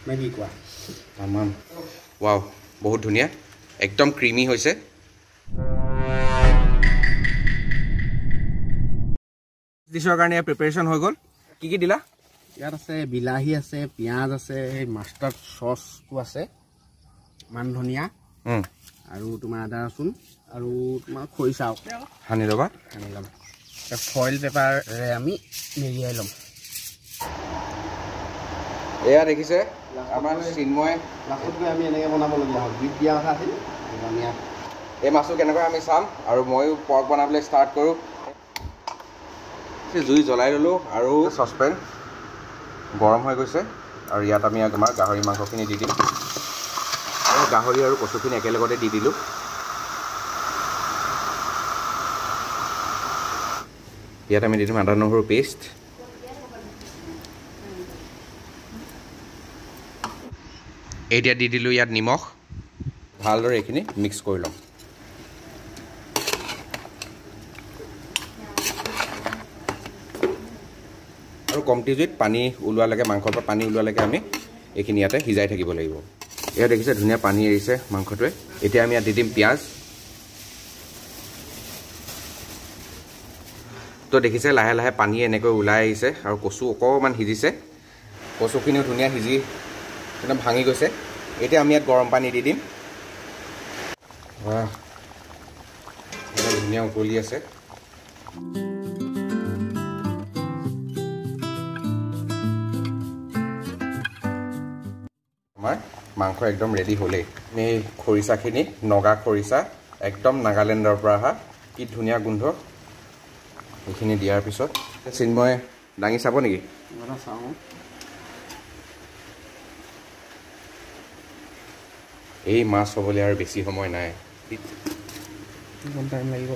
Maggi কোৱা তামাম wow বহুত ধুনিয়া একদম ক্ৰিমি হইছে ডিশৰ কাৰণে প্ৰিপাৰেচন হৈ গল কি দিলা ইয়াত আছে বিলাহী আছে পিয়াজ আছে মাষ্টাৰ্ড সসটো আছে মান ধনিয়া আৰু তোমাৰ আদা ৰসুন আৰু তোমাৰ খৰিচা হানি লবা ফয়েল পেপাৰে আমি মেৰিয়াই লম এয়া দেখিছে আমাৰ চিন্ময় লাষ্টত গৈ আমি এনেকৈ বনাবলগীয়া হ'ল বিট দিয়া কথা আছিল আমি এই মাছটো কেনেকৈ আমি চাম আৰু ময়ো পৰ্ক বনাবলৈ ষ্টাৰ্ট কৰোঁ জুই জ্বলাই ল'লোঁ আৰু চচপেন গৰম হৈ গৈছে আৰু ইয়াত আমি আমাৰ গাহৰি মাংসখিনি দি দিম আৰু গাহৰি আৰু কচুখিনি একেলগতে দি দিলোঁ ইয়াত আমি দি দিম আদা নহৰু পেষ্ট এতিয়া দি দিলোঁ ইয়াত নিমখ ভালদৰে এইখিনি মিক্স কৰি ল'ম আৰু কমটি জুইত পানী ওলোৱালৈকে মাংসৰ পৰা পানী ওলোৱালৈকে আমি এইখিনি ইয়াতে সিজাই থাকিব লাগিব এয়া দেখিছে ধুনীয়া পানী এৰিছে মাংসটোৱে এতিয়া আমি ইয়াত দি দিম পিঁয়াজ তো দেখিছে লাহে লাহে পানী এনেকৈ ওলাই আহিছে আৰু কচু অকণমান সিজিছে কচুখিনিও ধুনীয়া সিজি একদম ভাঙি গৈছে এতিয়া আমি ইয়াত গৰম পানী দি দিম ধুনীয়া উতলি আছে আমাৰ মাংস একদম ৰেডি হ'লেই এই খৰিচাখিনি নগা খৰিচা একদম নাগালেণ্ডৰ পৰা অহা কি ধুনীয়া গোন্ধ এইখিনি দিয়াৰ পিছত চিন্ময় দাঙি চাব নেকি চাওঁ এই মাছ হ'বলৈ আৰু বেছি সময় নাই টাইম লাগিব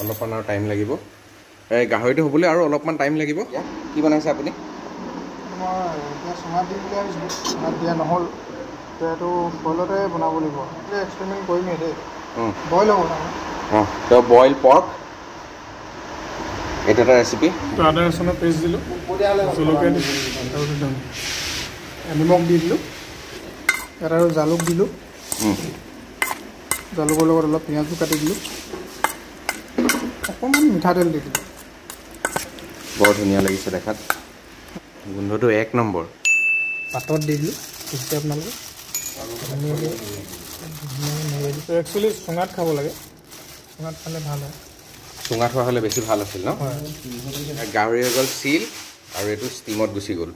অলপমান আৰু টাইম লাগিব এই গাহৰিটো হ'বলৈ আৰু অলপমান টাইম লাগিব কি বনাইছে আপুনি মই এতিয়া চুঙাত দিম বুলি ভাবিছিলোঁ চুঙাত দিয়া নহ'ল এতিয়া এইটো বইলতে বনাব লাগিব এক্সপেৰিমেণ্ট কৰিমেই দেই বইল হ'ব তাৰমানে তো বইল পৰ্ক এইটো এটা ৰেচিপি আদা ৰচুনৰ পেষ্ট দিলোঁ জলকীয়া দিলোঁ নিমখ দি দিলোঁ ইয়াত আৰু জালুক দিলোঁ জালুকৰ লগত অলপ পিঁয়াজো কাটি দিলোঁ অকণমান মিঠাতেল দি দিলোঁ বৰ ধুনীয়া লাগিছে দেখাত গোন্ধটো এক নম্বৰ পাতত দি দিলোঁ পিছতে আপোনালোকে একচুৱেলি চুঙাত খাব লাগে চুঙাত খালে ভাল হয় চুঙাত হোৱা হ'লে বেছি ভাল আছিল ন গাহৰি হৈ গ'ল চিল আৰু এইটো ষ্টিমত গুচি গ'ল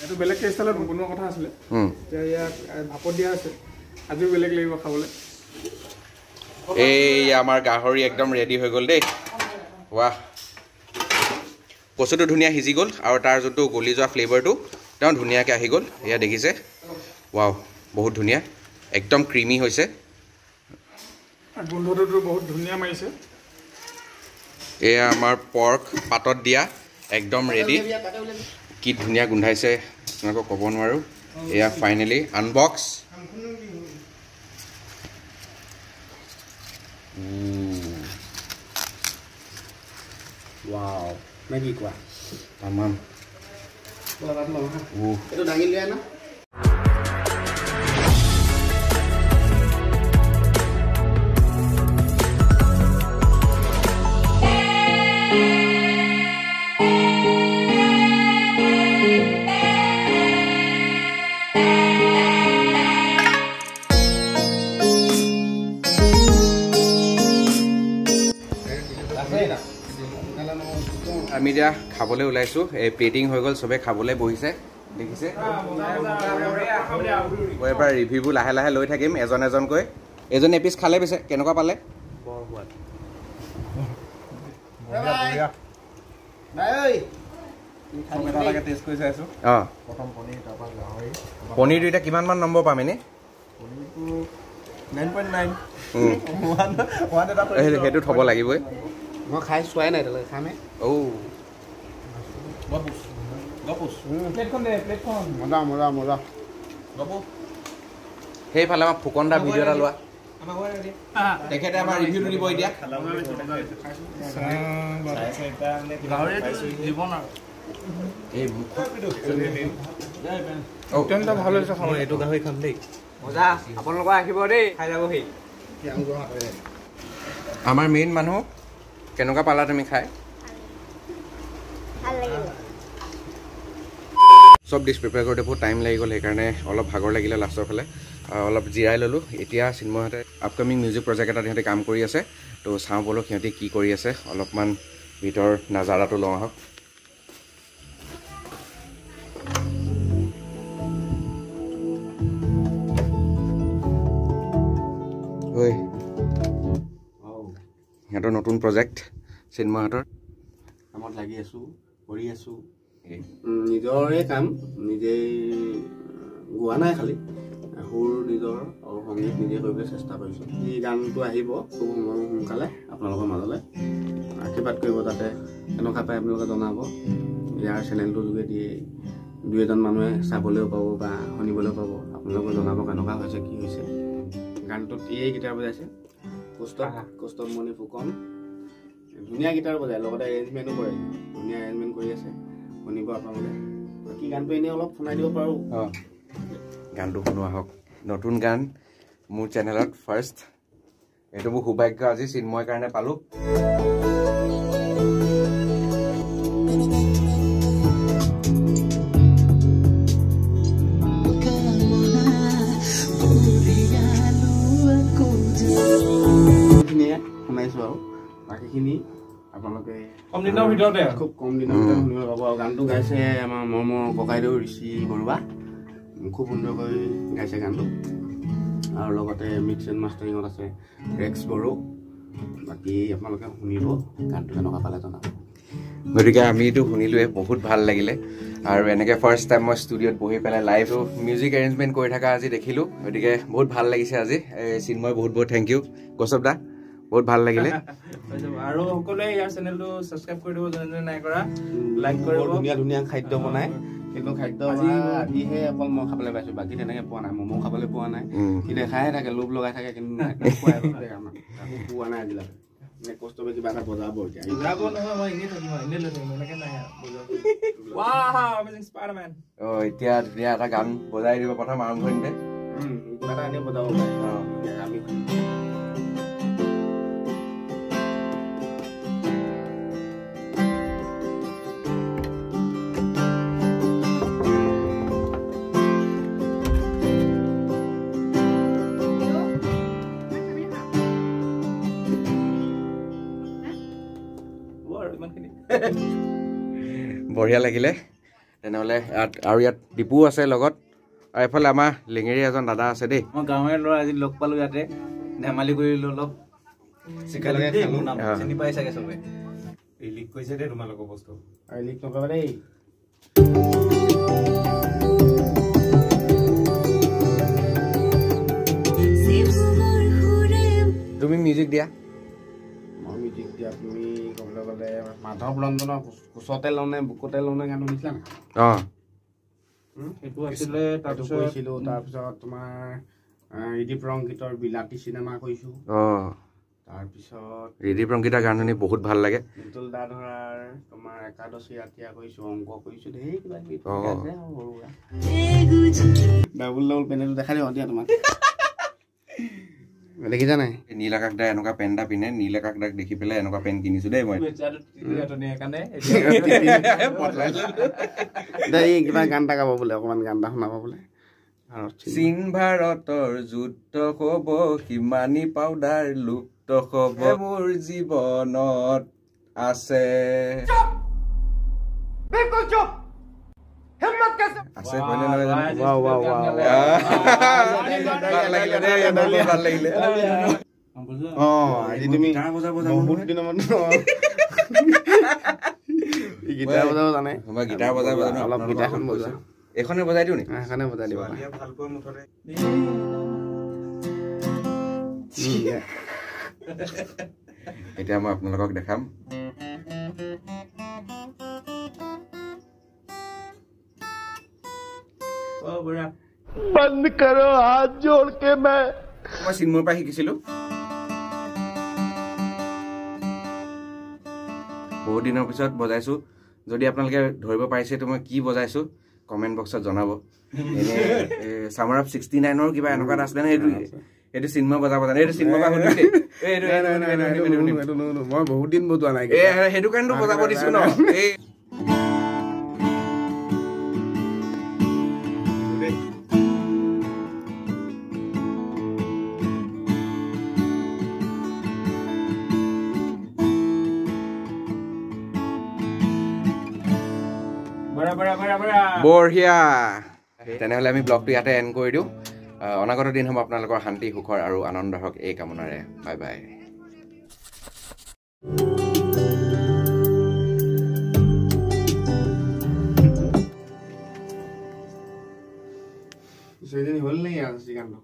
এইটো বেলেগ ষ্টাইলত বনোৱা কথা আছিলে এতিয়া ইয়াক ভাপত দিয়া আছে আজিও বেলেগ লাগিব খাবলৈ এই আমাৰ গাহৰি একদম ৰেডি হৈ গ'ল দেই ৱাহ কচুটো ধুনীয়া সিজি গ'ল আৰু তাৰ যোনটো গলি যোৱা ফ্লেভাৰটো একদম ধুনীয়াকৈ আহি গ'ল এয়া দেখিছে ৱাও বহুত ধুনীয়া একদম ক্ৰিমি হৈছে গোন্ধটোতো বহুত ধুনীয়া মাৰিছে এয়া আমাৰ পৰ্ক পাতত দিয়া একদম ৰেডি কি ধুনীয়া গোন্ধাইছে আপোনালোকক ক'ব নোৱাৰোঁ এয়া ফাইনেলি আনবক্স ৱাও মেগি কোৱা তামাম এইটো দাঙি লৈ আনা আমি এতিয়া খাবলৈ ওলাইছোঁ এই প্লেটিং হৈ গ'ল চবে খাবলৈ বহিছে দেখিছে মই এবাৰ ৰিভিউবোৰ লাহে লাহে লৈ থাকিম এজন এজনকৈ এজন এপিচ খালে পিছে কেনেকুৱা পালে পনীৰটো এতিয়া কিমানমান নম্বৰ পাম এনেই 9.9 সেইটো থ'ব লাগিবই মই খাই চোৱাই নাই এতিয়ালৈকে খামে মজা মজা মজা সেইফালে আমাৰ ফুকনদা ভিডিঅ' এটা লোৱা তেখেতে আমাৰ ৰিভিউটো দিব এতিয়া এই অত্যন্ত ভাল হৈছে খাবলৈ এইটো গাহৰি খাম দেই মজা আপোনালোকৰ আহিব দেই খাই যাবহি আমাৰ মেইন মানুহ কেনেকুৱা পালা তুমি খাই চব ডিছ প্ৰিপেয়াৰ কৰোঁতে বহুত টাইম লাগি গ'ল সেইকাৰণে অলপ ভাগৰ লাগিলে লাষ্টৰ ফালে অলপ জিৰাই ল'লোঁ এতিয়া চিন্ময়হঁতে আপকামিং মিউজিক প্ৰজেক্ট এটাত সিহঁতে কাম কৰি আছে তো চাওঁ ব'লক সিহঁতে কি কৰি আছে অলপমান ভিতৰ নাজাৰাটো লওঁ আহক ঐ সিহঁতৰ নতুন প্ৰজেক্ট চিন্ময়হঁতৰ কামত লাগি আছোঁ কৰি আছোঁ নিজৰে কাম নিজেই গোৱা নাই খালি সুৰ নিজৰ আৰু সংগীত নিজে কৰিবলৈ চেষ্টা কৰিছোঁ এই গানটো আহিব খুব সোনকালে আপোনালোকৰ মাজলৈ আশীৰ্বাদ কৰিব তাতে কেনেকুৱা পায় আপোনালোকে জনাব ইয়াৰ চেনেলটোৰ যোগেদি দুই এজন মানুহে চাবলৈও পাব বা শুনিবলৈও পাব আপোনালোকে জনাব কেনেকুৱা হৈছে কি হৈছে গানটোত এই গীটাৰ বজাইছে কৌস্তভমণি ফুকন ধুনীয়া গীটাৰ বজায় লগতে এৰেঞ্জমেণ্টো কৰে ধুনীয়া এৰেঞ্জমেণ্ট কৰি আছে শুনিব আপোনালোকে বাকী গানটো এনেই অলপ শুনাই দিব পাৰোঁ গানটো শুনোৱা হওক নতুন গান মোৰ চেনেলত ফাৰ্ষ্ট এইটো মোৰ সৌভাগ্য আজি চিন্ময়ৰ কাৰণে পালোঁ শুনাইছোঁ আৰু বাকীখিনি আপোনালোকে কম দিনৰ ভিতৰতে খুব কম দিনৰ ভিতৰত শুনিব পাব আৰু গানটো গাইছে আমাৰ মৰমৰ ককাইদেউ ঋষি বৰুৱা খুব সুন্দৰকৈ গাইছে গানটো আৰু লগতে মিক্স এণ্ড মাষ্টাৰিঙত আছে ৰেক্স বড়ো বাকী আপোনালোকে শুনিব গানটো কেনেকুৱা পালে জনাব গতিকে আমিতো শুনিলোৱে বহুত ভাল লাগিলে আৰু এনেকৈ ফাৰ্ষ্ট টাইম মই ষ্টুডিঅ'ত বহি পেলাই লাইভ মিউজিক এৰেঞ্জমেণ্ট কৰি থকা আজি দেখিলোঁ গতিকে বহুত ভাল লাগিছে আজি চিন্ময় বহুত বহুত থেংক ইউ কৌস্তভ দা বহুত ভাল লাগিলে আৰু সকলোৱে ইয়াৰ চেনেলটো ছাবস্ক্ৰাইব কৰি দিব যোনে নাই কৰা লাইক কৰিব ধুনীয়া ধুনীয়া খাদ্য বনায় কিন্তু খাদ্য আজিহে অকল মই খাবলৈ পাইছোঁ বাকী তেনেকৈ পোৱা নাই ম'ম' খাবলৈ পোৱা নাই সি দেখাহে থাকে লোভ লগাই থাকে কিন্তু পোৱা নাই আজিলৈকে কৌস্তভে কিবা এটা বজাব এতিয়া যাব নহয় মই এনেই থাকিম এনেই লৈ থাকিম এনেকৈ নাই স্পাইডাৰমেন এতিয়া ধুনীয়া এটা গান বজাই দিব প্ৰথম আৰম্ভণিতে কিবা এটা এনেই বজাব পাৰে আমি বঢ়িয়া লাগিলে তেনেহ'লে আৰু ইয়াত দীপু আছে লগত আৰু এফালে আমাৰ লেঙেৰী এজন দাদা আছে দেই মই গাঁৱৰে ল'ৰা আজি লগ পালোঁ ইয়াতে ধেমালি কৰিলোঁ অলপ চিনি পাই চাগে চবে লিক কৰিছে দেই তোমালোকৰ বস্তু আৰু লিক নকৰিবা দেই তুমি মিউজিক দিয়া মই মিউজিক দিয়া তুমি ক'বলৈ গ'লে মাধৱ ৰঞ্জনৰ কোচতে লওঁনে বুকতে লওঁনে গান শুনিছিলা নাই অঁ সেইটো আছিলে তাৰপিছত কৰিছিলোঁ তাৰপিছত তোমাৰ ৰিদীপ ৰংগীতৰ বিলাতী চিনেমা কৰিছোঁ অঁ তাৰপিছত ৰিদীপ ৰংগীতৰ গান শুনি বহুত ভাল লাগে নিতুল দা ধৰাৰ তোমাৰ একাদশী ৰাতিয়া কৰিছোঁ অংক কৰিছোঁ ঢেৰ কিবা কিবি আছে আৰু সৰু সুৰা ডাবুল ডাবুল পেনেলটো দেখাই দিওঁ দিয়া তোমাক দেখিছা নাই নীল আকাশ দাই এনেকুৱা পেণ্ট এটা পিন্ধে নীল আকাশ দাক দেখি পেলাই এনেকুৱা পেণ্ট কিনিছোঁ দেই মই এই কিবা গান এটা গাব বোলে অকণমান গান এটা শুনাব বোলে চীন ভাৰতৰ যুদ্ধ হ'ব সিমানী পাউডাৰ লুপ্ত হ'ব মোৰ জীৱনত আছে আছে হয়নে নহয় ভাল লাগিলে আজি তুমি বহুত দিনৰ গীটাৰ বজাব জানে মই গীটাৰ বজাই বজানো অলপ গীটাৰখন বজা এইখনে বজাই দিওঁ নি সেইখনে বজাই দিব এতিয়া মই আপোনালোকক দেখাম बंद करो हाथ जोड़ के मैं চিন্ময়ৰ পৰা শিকিছিলো বহুত দিনৰ পিছত বজাইছো যদি আপোনালোকে ধৰিব পাৰিছে তো মই কি বজাইছোঁ কমেণ্ট বক্সত জনাব এনে সামাৰ অফ 69ৰ কিবা এনেকুৱা এটা আছিলে নে এইটো চিন্ময় বজাব জানে এইটো চিন্ময় বা শুনিলে মই বহুত দিন বজোৱা নাই সেইটো কাৰণেতো বজাব দিছোঁ ন এই বঢ়িয়া তেনেহ'লে আমি ব্লগটো ইয়াতে এণ্ড কৰি দিওঁ অনাগত দিনসমূহ আপোনালোকৰ শান্তি সুখৰ আৰু আনন্দ হওক এই কামনাৰে বাই বাই হ'ল নেকি আজি গানটো